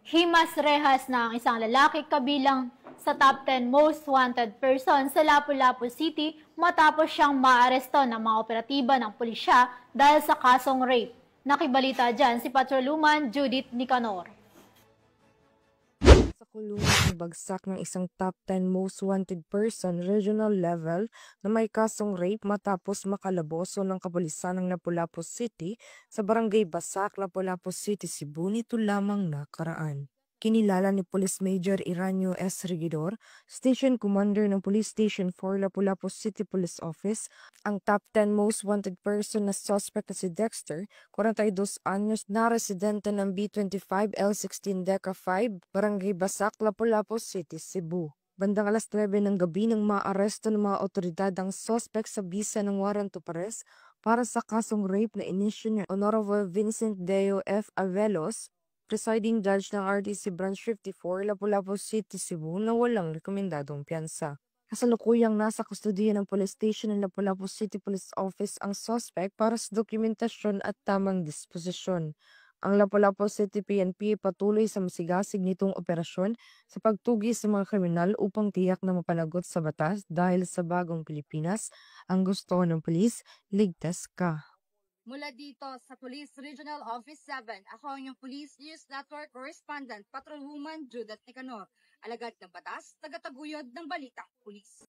Himas rehas na ang isang lalaki kabilang sa top 10 most wanted person sa Lapu-Lapu City matapos siyang maaresto ng mga operatiba ng pulisya dahil sa kasong rape. Nakibalita dyan si Patroluman Judith Nicanor. Sa kulungan bagsak ng isang top 10 most wanted person regional level na may kasong rape matapos makalaboso ng kapulisan ng Lapu-Lapu City sa barangay Basak, Lapu-Lapu City, Cebu nito lamang nakaraan. Kinilala ni Police Major Iranio S. Regidor, Station Commander ng Police Station 4 Lapu-Lapu City Police Office, ang top 10 most wanted person na suspect na si Dexter, 42 anyos na residente ng B25 L16 Deca 5, Barangay Basak, Lapu-Lapu City, Cebu. Bandang alas 9 ng gabi nang maaresto ng mga otoridad ang suspect sa bisa ng warrant of arrest para sa kasong rape na inisyu ni Honorable Vincent Deo F. Avelos, presiding judge ng RTC Branch 54, Lapu-Lapu City, Cebu na walang rekomendadong piyansa. Kasalukuyang nasa kustudiya ng Police Station ng Lapu-Lapu City Police Office ang suspect para sa dokumentasyon at tamang disposisyon. Ang Lapu-Lapu City PNP patuloy sa masigasig nitong operasyon sa pagtugi sa mga kriminal upang tiyak na mapanagot sa batas dahil sa bagong Pilipinas, ang gusto ng pulis, ligtas ka. Mula dito sa Police Regional Office 7, ako ang inyong Police News Network Correspondent, Patrolwoman Judith Nicanor, alagad ng batas, tagataguyod ng balita, pulis.